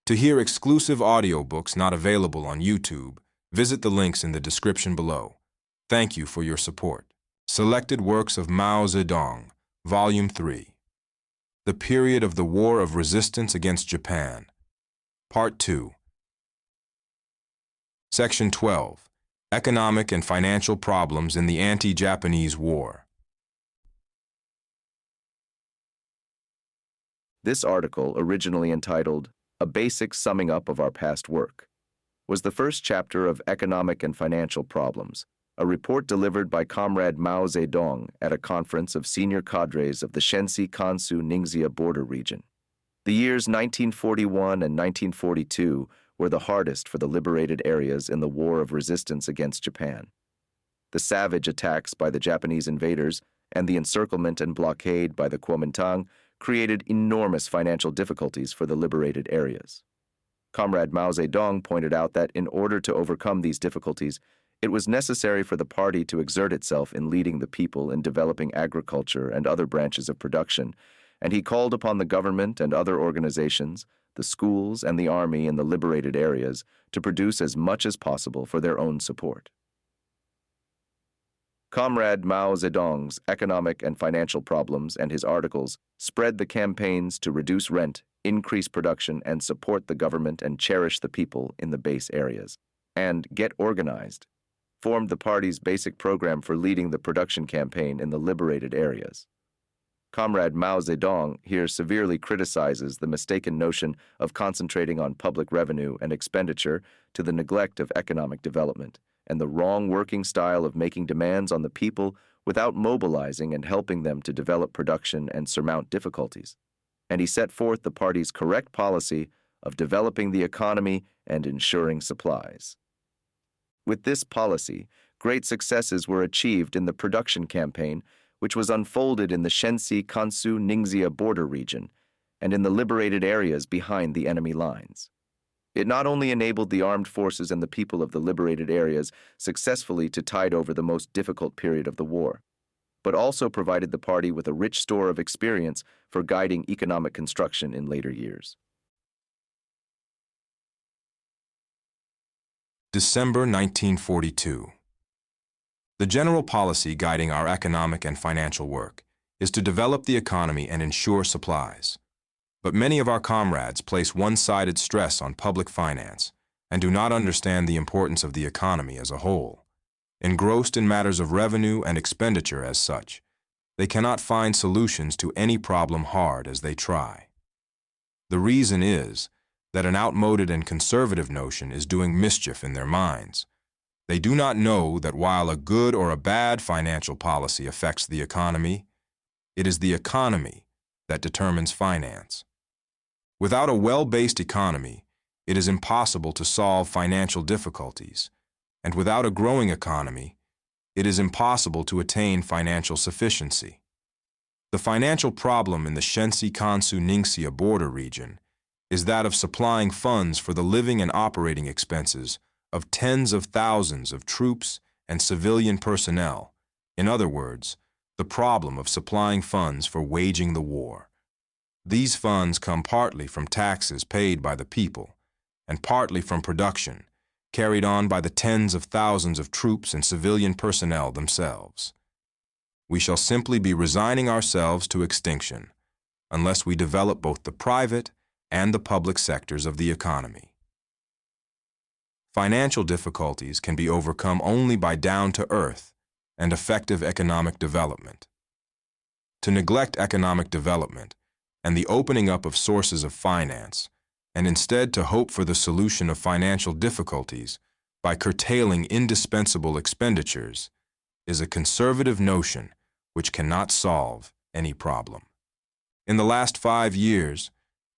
To hear exclusive audiobooks not available on YouTube, visit the links in the description below. Thank you for your support. Selected Works of Mao Zedong, Volume 3. The Period of the War of Resistance Against Japan. Part 2. Section 12. Economic and Financial Problems in the Anti-Japanese War. This article, originally entitled A Basic Summing Up of Our Past Work, was the first chapter of Economic and Financial Problems, a report delivered by Comrade Mao Zedong at a conference of senior cadres of the Shensi Kansu Ningxia border region. The years 1941 and 1942 were the hardest for the liberated areas in the war of resistance against Japan. The savage attacks by the Japanese invaders and the encirclement and blockade by the Kuomintang created enormous financial difficulties for the liberated areas. Comrade Mao Zedong pointed out that in order to overcome these difficulties, it was necessary for the party to exert itself in leading the people in developing agriculture and other branches of production, and he called upon the government and other organizations, the schools and the army in the liberated areas to produce as much as possible for their own support. Comrade Mao Zedong's economic and financial problems and his articles spread the campaigns to reduce rent, increase production, and support the government and cherish the people in the base areas, and get organized, formed the party's basic program for leading the production campaign in the liberated areas. Comrade Mao Zedong here severely criticizes the mistaken notion of concentrating on public revenue and expenditure to the neglect of economic development, and the wrong working style of making demands on the people without mobilizing and helping them to develop production and surmount difficulties. And he set forth the party's correct policy of developing the economy and ensuring supplies. With this policy, great successes were achieved in the production campaign, which was unfolded in the Shensi Kansu Ningxia border region and in the liberated areas behind the enemy lines. It not only enabled the armed forces and the people of the liberated areas successfully to tide over the most difficult period of the war, but also provided the party with a rich store of experience for guiding economic construction in later years. December 1942. The general policy guiding our economic and financial work is to develop the economy and ensure supplies. But many of our comrades place one-sided stress on public finance and do not understand the importance of the economy as a whole. Engrossed in matters of revenue and expenditure as such, they cannot find solutions to any problem hard as they try. The reason is that an outmoded and conservative notion is doing mischief in their minds. They do not know that while a good or a bad financial policy affects the economy, it is the economy that determines finance. Without a well-based economy, it is impossible to solve financial difficulties, and without a growing economy, it is impossible to attain financial sufficiency. The financial problem in the Shensi Kansu Ningxia border region is that of supplying funds for the living and operating expenses of tens of thousands of troops and civilian personnel. In other words, the problem of supplying funds for waging the war. These funds come partly from taxes paid by the people, and partly from production, carried on by the tens of thousands of troops and civilian personnel themselves. We shall simply be resigning ourselves to extinction unless we develop both the private and the public sectors of the economy. Financial difficulties can be overcome only by down-to-earth and effective economic development. To neglect economic development and the opening up of sources of finance, and instead to hope for the solution of financial difficulties by curtailing indispensable expenditures, is a conservative notion which cannot solve any problem. In the last 5 years,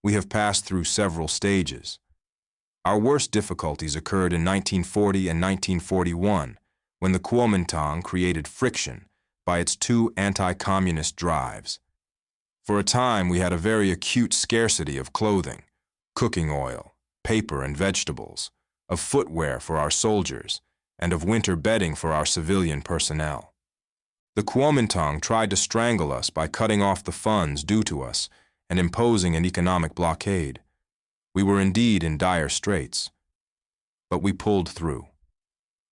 we have passed through several stages. Our worst difficulties occurred in 1940 and 1941, when the Kuomintang created friction by its 2 anti-communist drives. For a time, we had a very acute scarcity of clothing, cooking oil, paper and vegetables, of footwear for our soldiers, and of winter bedding for our civilian personnel. The Kuomintang tried to strangle us by cutting off the funds due to us and imposing an economic blockade. We were indeed in dire straits, but we pulled through.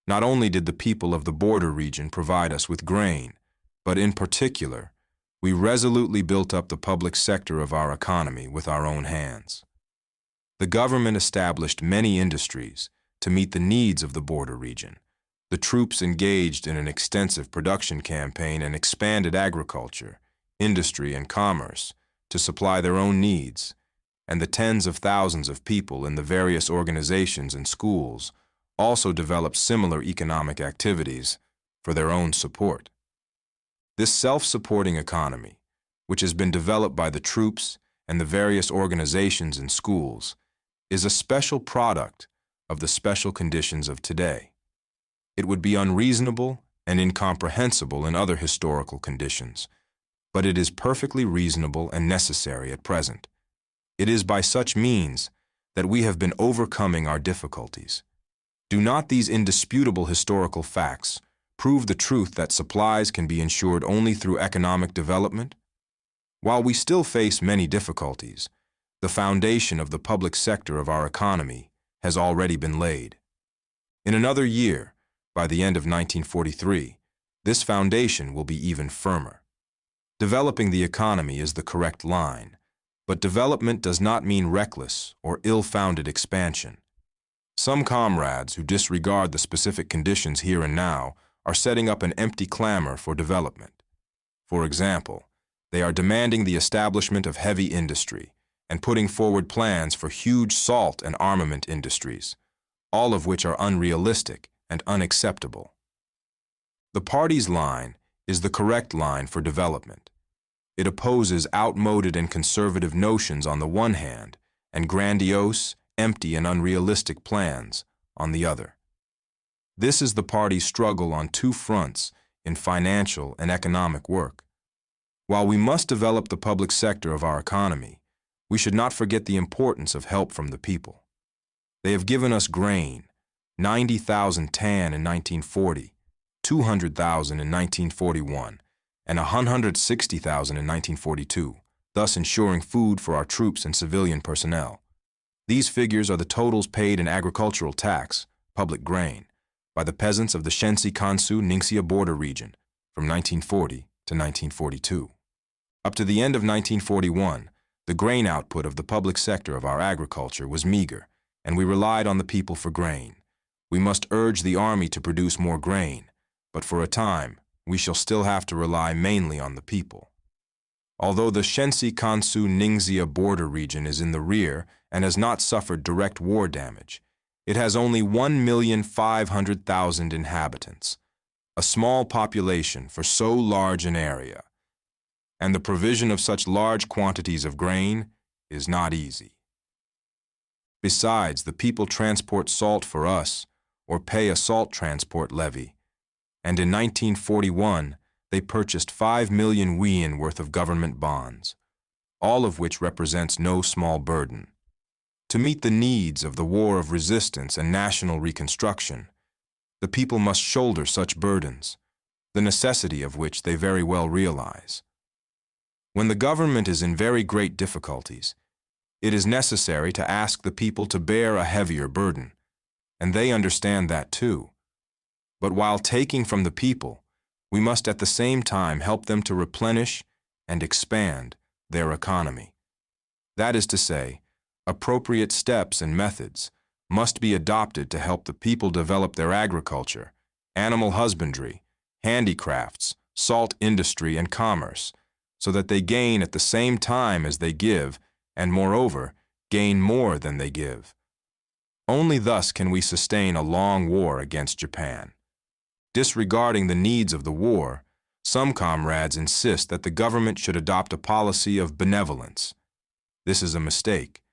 Not only did the people of the border region provide us with grain, but in particular, we resolutely built up the public sector of our economy with our own hands. The government established many industries to meet the needs of the border region. The troops engaged in an extensive production campaign and expanded agriculture, industry, and commerce to supply their own needs, and the tens of thousands of people in the various organizations and schools also developed similar economic activities for their own support. This self-supporting economy, which has been developed by the troops and the various organizations and schools, is a special product of the special conditions of today. It would be unreasonable and incomprehensible in other historical conditions, but it is perfectly reasonable and necessary at present. It is by such means that we have been overcoming our difficulties. Do not these indisputable historical facts prove the truth that supplies can be ensured only through economic development? While we still face many difficulties, the foundation of the public sector of our economy has already been laid. In another year, by the end of 1943, this foundation will be even firmer. Developing the economy is the correct line, but development does not mean reckless or ill-founded expansion. Some comrades who disregard the specific conditions here and now are setting up an empty clamor for development. For example, they are demanding the establishment of heavy industry and putting forward plans for huge salt and armament industries, all of which are unrealistic and unacceptable. The party's line is the correct line for development. It opposes outmoded and conservative notions on the one hand and grandiose, empty, and unrealistic plans on the other. This is the party's struggle on two fronts in financial and economic work. While we must develop the public sector of our economy, we should not forget the importance of help from the people. They have given us grain, 90,000 tan in 1940, 200,000 in 1941, and 160,000 in 1942, thus ensuring food for our troops and civilian personnel. These figures are the totals paid in agricultural tax, public grain, by the peasants of the Shensi-Kansu-Ningxia border region from 1940 to 1942. Up to the end of 1941, the grain output of the public sector of our agriculture was meager, and we relied on the people for grain. We must urge the army to produce more grain, but for a time, we shall still have to rely mainly on the people. Although the Shensi-Kansu-Ningxia border region is in the rear and has not suffered direct war damage, it has only 1,500,000 inhabitants, a small population for so large an area, and the provision of such large quantities of grain is not easy. Besides, the people transport salt for us or pay a salt transport levy, and in 1941 they purchased 5 million yuan worth of government bonds, all of which represents no small burden. To meet the needs of the war of resistance and national reconstruction, the people must shoulder such burdens, the necessity of which they very well realize. When the government is in very great difficulties, it is necessary to ask the people to bear a heavier burden, and they understand that too. But while taking from the people, we must at the same time help them to replenish and expand their economy. That is to say, appropriate steps and methods must be adopted to help the people develop their agriculture, animal husbandry, handicrafts, salt industry, and commerce, so that they gain at the same time as they give, and moreover, gain more than they give. Only thus can we sustain a long war against Japan. Disregarding the needs of the war, some comrades insist that the government should adopt a policy of benevolence. This is a mistake,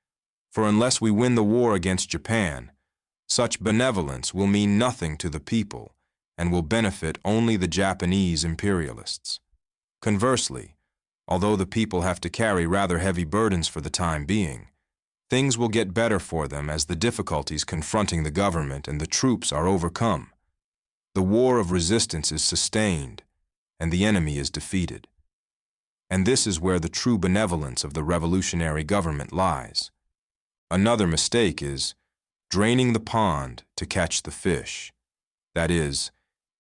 for unless we win the war against Japan, such benevolence will mean nothing to the people and will benefit only the Japanese imperialists. Conversely, although the people have to carry rather heavy burdens for the time being, things will get better for them as the difficulties confronting the government and the troops are overcome. The war of resistance is sustained, and the enemy is defeated. And this is where the true benevolence of the revolutionary government lies. Another mistake is draining the pond to catch the fish. That is,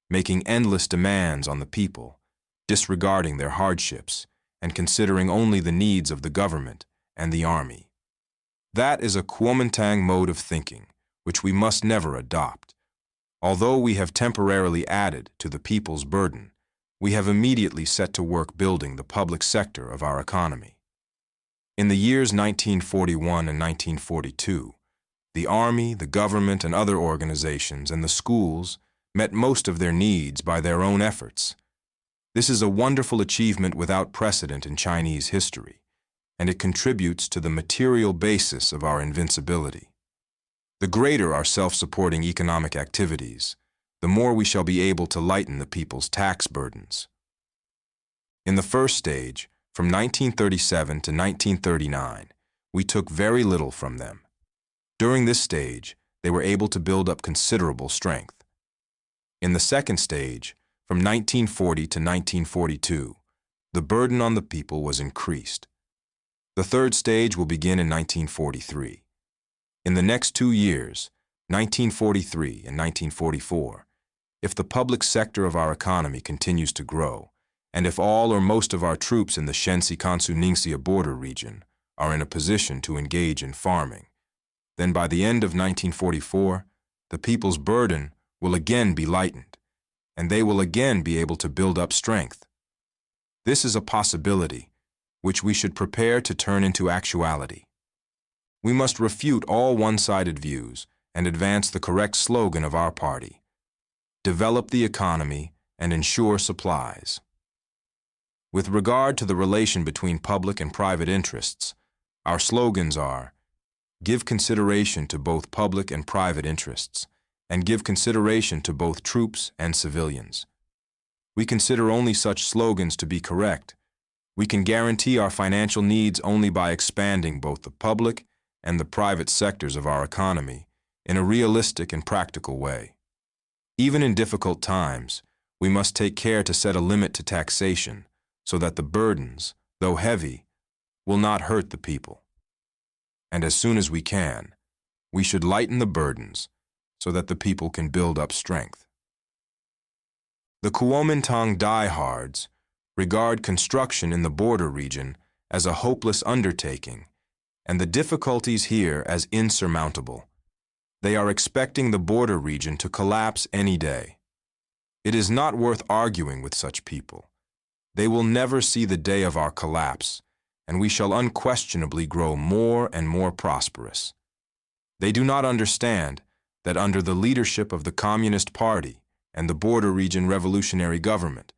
making endless demands on the people, disregarding their hardships, and considering only the needs of the government and the army. That is a Kuomintang mode of thinking, which we must never adopt. Although we have temporarily added to the people's burden, we have immediately set to work building the public sector of our economy. In the years 1941 and 1942, the army, the government, and other organizations and the schools met most of their needs by their own efforts. This is a wonderful achievement without precedent in Chinese history, and it contributes to the material basis of our invincibility. The greater our self-supporting economic activities, the more we shall be able to lighten the people's tax burdens. In the first stage, from 1937 to 1939, we took very little from them. During this stage, they were able to build up considerable strength. In the second stage, from 1940 to 1942, the burden on the people was increased. The third stage will begin in 1943. In the next 2 years, 1943 and 1944, if the public sector of our economy continues to grow, and if all or most of our troops in the Shensi-Kansu-Ningxia border region are in a position to engage in farming, then by the end of 1944, the people's burden will again be lightened, and they will again be able to build up strength. This is a possibility which we should prepare to turn into actuality. We must refute all one-sided views and advance the correct slogan of our party: develop the economy and ensure supplies. With regard to the relation between public and private interests, our slogans are: give consideration to both public and private interests, and give consideration to both troops and civilians. We consider only such slogans to be correct. We can guarantee our financial needs only by expanding both the public and the private sectors of our economy in a realistic and practical way. Even in difficult times, we must take care to set a limit to taxation so that the burdens, though heavy, will not hurt the people. And as soon as we can, we should lighten the burdens so that the people can build up strength. The Kuomintang diehards regard construction in the border region as a hopeless undertaking, and the difficulties here as insurmountable. They are expecting the border region to collapse any day. It is not worth arguing with such people. They will never see the day of our collapse, and we shall unquestionably grow more and more prosperous. They do not understand that under the leadership of the Communist Party and the border region revolutionary government,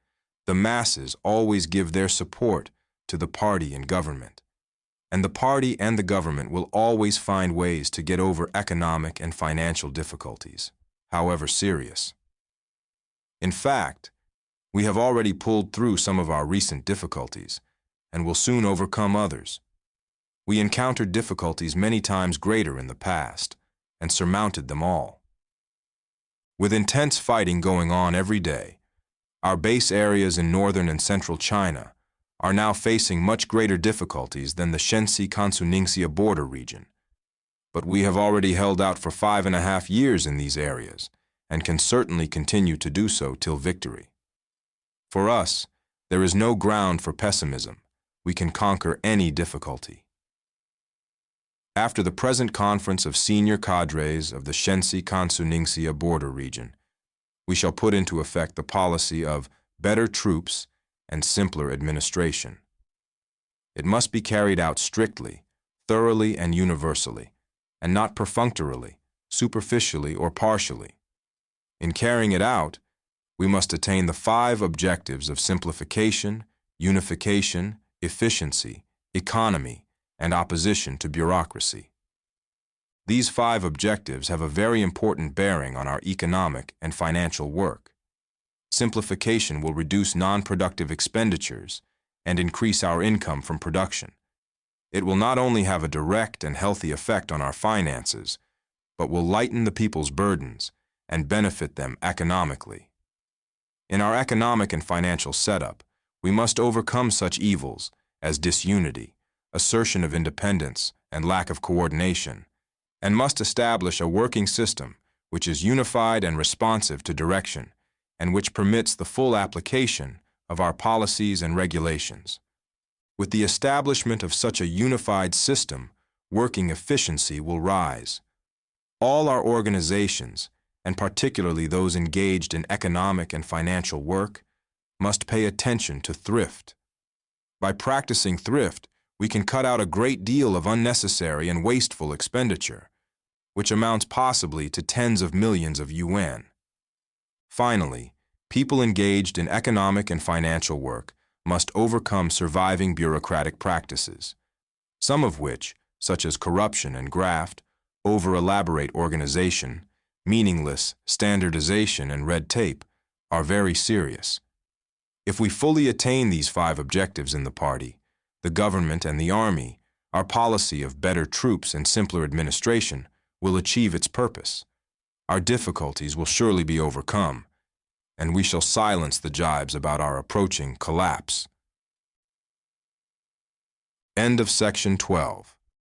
the masses always give their support to the party and government. And the party and the government will always find ways to get over economic and financial difficulties, however serious. In fact, we have already pulled through some of our recent difficulties and will soon overcome others. We encountered difficulties many times greater in the past and surmounted them all. With intense fighting going on every day, our base areas in northern and central China are now facing much greater difficulties than the Shensi-Kansu-Ningxia border region. But we have already held out for 5.5 years in these areas and can certainly continue to do so till victory. For us, there is no ground for pessimism. We can conquer any difficulty. After the present conference of senior cadres of the Shensi-Kansu-Ningxia border region, we shall put into effect the policy of better troops and simpler administration. It must be carried out strictly, thoroughly, and universally, and not perfunctorily, superficially, or partially. In carrying it out, we must attain the 5 objectives of simplification, unification, efficiency, economy, and opposition to bureaucracy. These 5 objectives have a very important bearing on our economic and financial work. Simplification will reduce non-productive expenditures and increase our income from production. It will not only have a direct and healthy effect on our finances, but will lighten the people's burdens and benefit them economically. In our economic and financial setup, we must overcome such evils as disunity, assertion of independence, and lack of coordination, and must establish a working system which is unified and responsive to direction, and which permits the full application of our policies and regulations. With the establishment of such a unified system, working efficiency will rise. All our organizations, and particularly those engaged in economic and financial work, must pay attention to thrift. By practicing thrift, we can cut out a great deal of unnecessary and wasteful expenditure, which amounts possibly to tens of millions of yuan. Finally, people engaged in economic and financial work must overcome surviving bureaucratic practices, some of which, such as corruption and graft, over-elaborate organization, meaningless standardization, and red tape, are very serious. If we fully attain these 5 objectives in the party, the government and the army, our policy of better troops and simpler administration will achieve its purpose. Our difficulties will surely be overcome, and we shall silence the jibes about our approaching collapse. End of section 12.